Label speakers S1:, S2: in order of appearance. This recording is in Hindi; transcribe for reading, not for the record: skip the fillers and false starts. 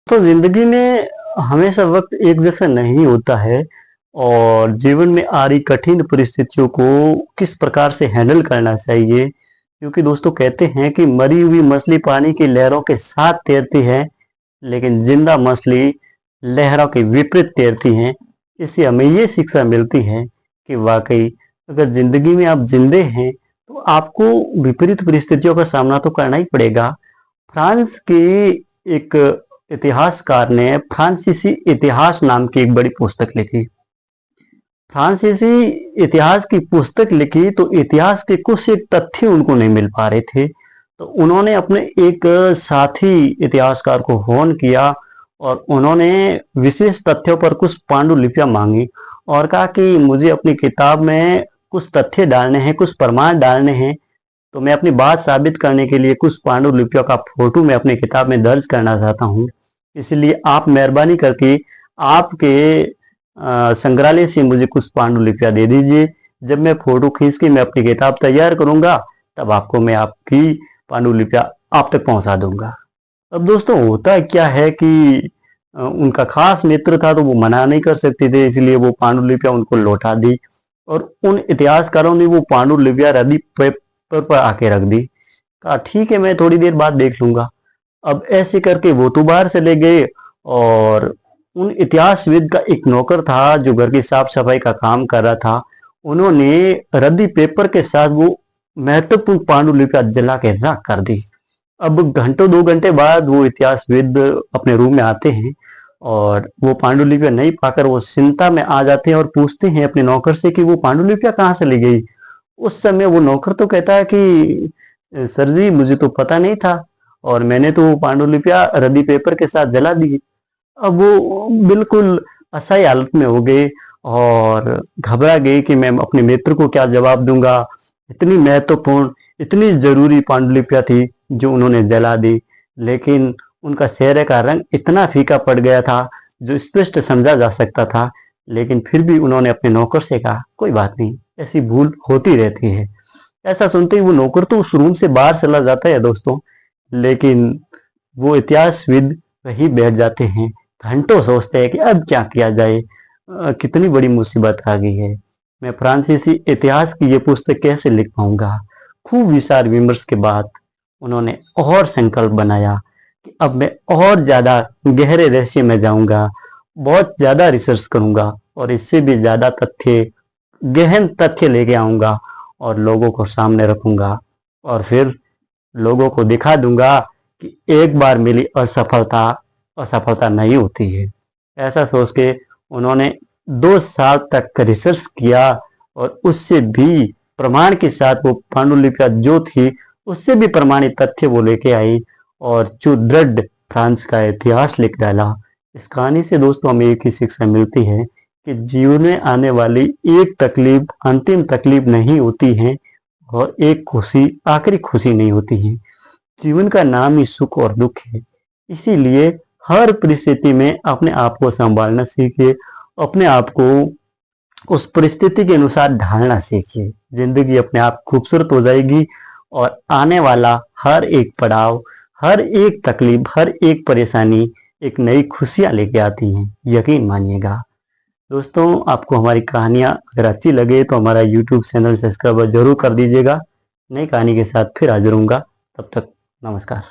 S1: तो जिंदगी में हमेशा वक्त एक जैसा नहीं होता है और जीवन में आ रही कठिन परिस्थितियों को किस प्रकार से हैंडल करना चाहिए, क्योंकि दोस्तों कहते हैं कि मरी हुई मछली पानी की लहरों के साथ तैरती है, लेकिन जिंदा मछली लहरों के विपरीत तैरती हैं। इससे हमें ये शिक्षा मिलती है कि वाकई अगर जिंदगी में आप जिंदे हैं तो आपको विपरीत परिस्थितियों का सामना तो करना ही पड़ेगा। फ्रांस के एक इतिहासकार ने फ्रांसीसी इतिहास नाम की एक बड़ी पुस्तक लिखी। फ्रांसीसी इतिहास की पुस्तक लिखी तो इतिहास के कुछ एक तथ्य उनको नहीं मिल पा रहे थे, तो उन्होंने अपने एक साथी इतिहासकार को फोन किया और उन्होंने विशेष तथ्यों पर कुछ पांडुलिपियां मांगी और कहा कि मुझे अपनी किताब में कुछ तथ्य डालने हैं, कुछ प्रमाण डालने हैं, तो मैं अपनी बात साबित करने के लिए कुछ पांडुलिपियों का फोटो मैं अपनी किताब में दर्ज करना चाहता हूँ। इसलिए आप मेहरबानी करके आपके संग्रहालय से मुझे कुछ पांडुलिपियां दे दीजिए। जब मैं फोटो खींच के मैं अपनी किताब तैयार करूंगा तब आपको मैं आपकी पांडुलिपियां आप तक पहुंचा दूंगा। अब दोस्तों होता क्या है कि उनका खास मित्र था तो वो मना नहीं कर सकते थे, इसलिए वो पांडुलिपियां उनको लौटा दी और उन इतिहासकारों ने वो पांडुलिपियां रद्दी पेपर पर आके रख दी। कहा ठीक है, मैं थोड़ी देर बाद देख लूंगा। अब ऐसे करके वो तो बाहर चले गए और उन इतिहासविद का एक नौकर था जो घर की साफ सफाई का काम कर रहा था। उन्होंने रद्दी पेपर के साथ वो महत्वपूर्ण पांडुलिपियां जला के राख कर दी। अब घंटों 2 घंटे बाद वो इतिहासविद अपने रूम में आते हैं और वो पांडुलिपियां नहीं पाकर वो चिंता में आ जाते हैं और पूछते हैं अपने नौकर से कि वो पांडुलिपियां कहाँ से ली गई। उस समय वो नौकर तो कहता है कि सर जी मुझे तो पता नहीं था और मैंने तो पांडुलिपियां रद्दी पेपर के साथ जला दी। अब वो बिल्कुल असहाय हालत में हो गए और घबरा गए कि मैं अपने मित्र को क्या जवाब दूंगा। इतनी महत्वपूर्ण, इतनी जरूरी पांडुलिपियां थी जो उन्होंने जला दी, लेकिन उनका चेहरे का रंग इतना फीका पड़ गया था जो स्पष्ट समझा जा सकता था। लेकिन फिर भी उन्होंने अपने नौकर से कहा कोई बात नहीं, ऐसी भूल होती रहती है। ऐसा सुनते ही वो नौकर तो उस रूम से बाहर चला जाता है दोस्तों, लेकिन वो इतिहासविद वही बैठ जाते हैं, घंटों सोचते हैं कि अब क्या किया जाए, कितनी बड़ी मुसीबत आ गई है, मैं फ्रांसीसी इतिहास की ये पुस्तक कैसे लिख पाऊंगा। खूब विचार विमर्श के बाद उन्होंने और संकल्प बनाया कि अब मैं और ज्यादा गहरे रहस्य में जाऊंगा, बहुत ज्यादा रिसर्च करूंगा और इससे भी ज्यादा तथ्य, गहन तथ्य लेके आऊंगा और लोगों को सामने रखूंगा और फिर लोगों को दिखा दूंगा कि एक बार मिली असफलता असफलता नहीं होती है। ऐसा सोच के उन्होंने 2 साल तक रिसर्च किया और उससे भी प्रमाण के साथ वो पांडुलिपियां जो थी उससे भी प्रमाणित तथ्य वो लेके आई और जो दृढ़ फ्रांस का इतिहास लिख डाला। इस कहानी से दोस्तों हमें एक ही शिक्षा मिलती है कि जीवन में आने वाली एक तकलीफ अंतिम तकलीफ नहीं होती है और एक खुशी आखिरी खुशी नहीं होती है। जीवन का नाम ही सुख और दुख है। इसीलिए हर परिस्थिति में अपने आप को संभालना सीखिए, अपने आप को उस परिस्थिति के अनुसार ढालना सीखिए। जिंदगी अपने आप खूबसूरत हो जाएगी और आने वाला हर एक पड़ाव, हर एक तकलीफ, हर एक परेशानी एक नई खुशियां लेके आती हैं, यकीन मानिएगा। दोस्तों आपको हमारी कहानियां अगर अच्छी लगे तो हमारा यूट्यूब चैनल सब्सक्राइब जरूर कर दीजिएगा। नई कहानी के साथ फिर हाजिर होऊंगा, तब तक नमस्कार।